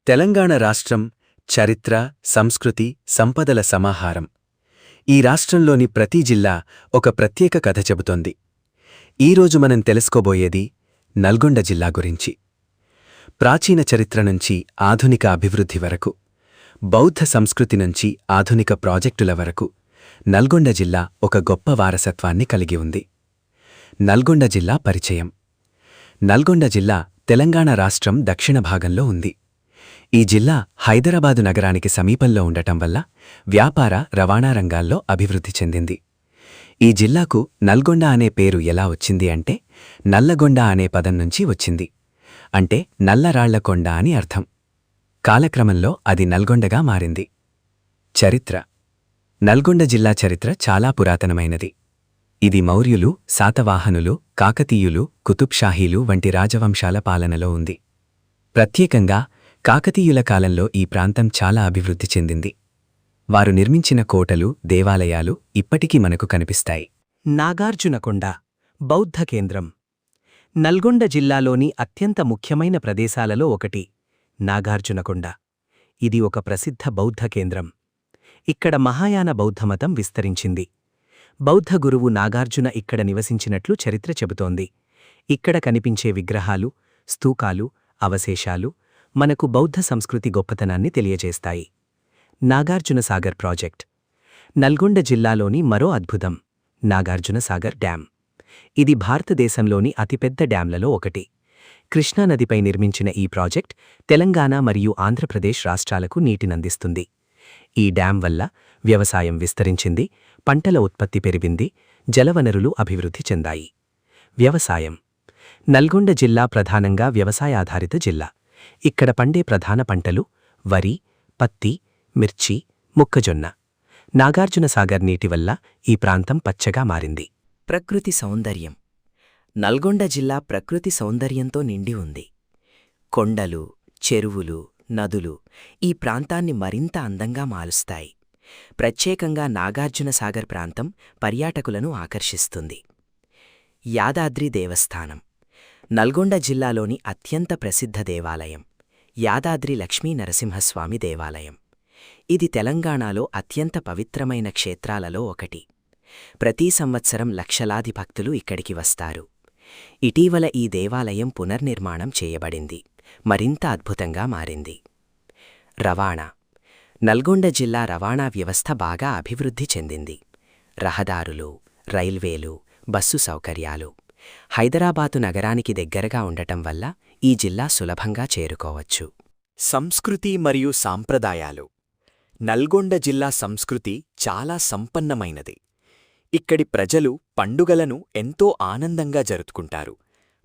తెలంగాణ రాష్ట్రం చరిత్ర, సంస్కృతి, సంపదల సమాహారం. ఈ రాష్ట్రంలోని ప్రతి జిల్లా ఒక ప్రత్యేక కథ చెబుతోంది. ఈరోజు మనం తెలుసుకోబోయేది నల్గొండ జిల్లా గురించి. ప్రాచీన చరిత్ర నుంచి ఆధునిక అభివృద్ధి వరకు, బౌద్ధ సంస్కృతి నుంచి ఆధునిక ప్రాజెక్టుల వరకు నల్గొండ జిల్లా ఒక గొప్ప వారసత్వాన్ని కలిగి ఉంది. నల్గొండ జిల్లా పరిచయం. నల్గొండ జిల్లా తెలంగాణ రాష్ట్రం దక్షిణ భాగంలో ఉంది. ఈ జిల్లా హైదరాబాదు నగరానికి సమీపంలో ఉండటం వల్ల వ్యాపార, రవాణా రంగాల్లో అభివృద్ధి చెందింది. ఈ జిల్లాకు నల్గొండ అనే పేరు ఎలా వచ్చింది అంటే, నల్లగొండ అనే పదం నుంచి వచ్చింది. అంటే నల్లరాళ్లకొండ అని అర్థం. కాలక్రమంలో అది నల్గొండగా మారింది. చరిత్ర. నల్గొండ జిల్లా చరిత్ర చాలా పురాతనమైనది. ఇది మౌర్యులు, శాతవాహనులు, కాకతీయులు, కుతుబ్షాహీలు వంటి రాజవంశాల పాలనలో ఉంది. ప్రత్యేకంగా కాకతీయుల కాలంలో ఈ ప్రాంతం చాలా అభివృద్ధి చెందింది. వారు నిర్మించిన కోటలు, దేవాలయాలు ఇప్పటికీ మనకు కనిపిస్తాయి. నాగార్జునకొండ బౌద్ధ కేంద్రం. నల్గొండ జిల్లాలోని అత్యంత ముఖ్యమైన ప్రదేశాలలో ఒకటి నాగార్జునకొండ. ఇది ఒక ప్రసిద్ధ బౌద్ధ కేంద్రం. ఇక్కడ మహాయాన బౌద్ధమతం విస్తరించింది. బౌద్ధ గురువు నాగార్జున ఇక్కడ నివసించినట్లు చరిత్ర చెబుతోంది. ఇక్కడ కనిపించే విగ్రహాలు, స్తూకాలు, అవశేషాలు మనకు బౌద్ధ సంస్కృతి గొప్పతనాన్ని తెలియజేస్తాయి. నాగార్జునసాగర్ ప్రాజెక్ట్. నల్గొండ జిల్లాలోని మరో అద్భుతం నాగార్జునసాగర్ డ్యాం. ఇది భారతదేశంలోని అతిపెద్ద డ్యాంలలో ఒకటి. కృష్ణానదిపై నిర్మించిన ఈ ప్రాజెక్ట్ తెలంగాణ మరియు ఆంధ్రప్రదేశ్ రాష్ట్రాలకు నీటినందిస్తుంది. ఈ డ్యాం వల్ల వ్యవసాయం విస్తరించింది, పంటల ఉత్పత్తి పెరిగింది, జలవనరులు అభివృద్ధి చెందాయి. వ్యవసాయం. నల్గొండ జిల్లా ప్రధానంగా వ్యవసాయాధారిత జిల్లా. ఇక్కడ పండే ప్రధాన పంటలు వరి, పత్తి, మిర్చి, మొక్కజొన్న. నాగార్జునసాగర్ నీటి వల్ల ఈ ప్రాంతం పచ్చగా మారింది. ప్రకృతి సౌందర్యం. నల్గొండ జిల్లా ప్రకృతి సౌందర్యంతో నిండి ఉంది. కొండలు, చెరువులు, నదులు ఈ ప్రాంతాన్ని మరింత అందంగా మారుస్తాయి. ప్రత్యేకంగా నాగార్జునసాగర్ ప్రాంతం పర్యాటకులను ఆకర్షిస్తుంది. యాదాద్రి దేవస్థానం. నల్గొండ జిల్లాలోని అత్యంత ప్రసిద్ధ దేవాలయం యాదాద్రి లక్ష్మీ నరసింహస్వామి దేవాలయం. ఇది తెలంగాణలో అత్యంత పవిత్రమైన క్షేత్రాలలో ఒకటి. ప్రతి సంవత్సరం లక్షలాది భక్తులు ఇక్కడికి వస్తారు. ఇటీవల ఈ దేవాలయం పునర్నిర్మాణం చేయబడింది, మరింత అద్భుతంగా మారింది. రవాణా. నల్గొండ జిల్లా రవాణా వ్యవస్థ బాగా అభివృద్ధి చెందింది. రహదారులు, రైల్వేలు, బస్సు సౌకర్యాలు. హైదరాబాదు నగరానికి దగ్గరగా ఉండటం వల్ల ఈ జిల్లా సులభంగా చేరుకోవచ్చు. సంస్కృతి మరియు సాంప్రదాయాలు. నల్గొండ జిల్లా సంస్కృతి చాలా సంపన్నమైనది. ఇక్కడి ప్రజలు పండుగలను ఎంతో ఆనందంగా జరుపుకుంటారు.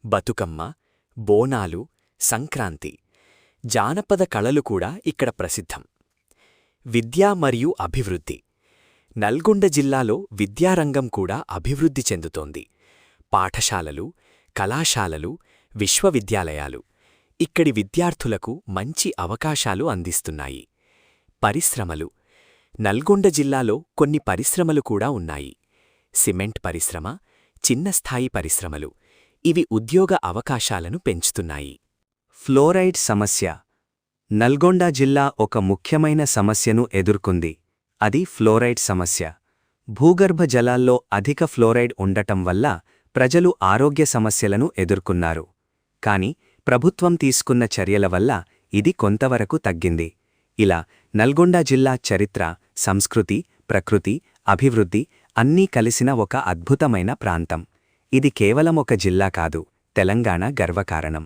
బతుకమ్మ, బోనాలు, సంక్రాంతి, జానపద కళలు కూడా ఇక్కడ ప్రసిద్ధం. విద్య మరియు అభివృద్ధి. నల్గొండ జిల్లాలో విద్యారంగం కూడా అభివృద్ధి చెందుతోంది. పాఠశాలలు, కళాశాలలు, విశ్వవిద్యాలయాలు ఇక్కడి విద్యార్థులకు మంచి అవకాశాలు అందిస్తున్నాయి. పరిశ్రమలు. నల్గొండ జిల్లాలో కొన్ని పరిశ్రమలు కూడా ఉన్నాయి. సిమెంట్ పరిశ్రమ, చిన్న స్థాయి పరిశ్రమలు ఇవి ఉద్యోగ అవకాశాలను పెంచుతున్నాయి. ఫ్లోరైడ్ సమస్య. నల్గొండ జిల్లా ఒక ముఖ్యమైన సమస్యను ఎదుర్కొంది. అది ఫ్లోరైడ్ సమస్య. భూగర్భ జలాల్లో అధిక ఫ్లోరైడ్ ఉండటం వల్ల ప్రజలు ఆరోగ్య సమస్యలను ఎదుర్కొన్నారు. కాని ప్రభుత్వం తీసుకున్న చర్యల వల్ల ఇది కొంతవరకు తగ్గింది. ఇలా నల్గొండ జిల్లా చరిత్ర, సంస్కృతి, ప్రకృతి, అభివృద్ధి అన్నీ కలిసిన ఒక అద్భుతమైన ప్రాంతం. ఇది కేవలం ఒక జిల్లా కాదు, తెలంగాణ గర్వకారణం.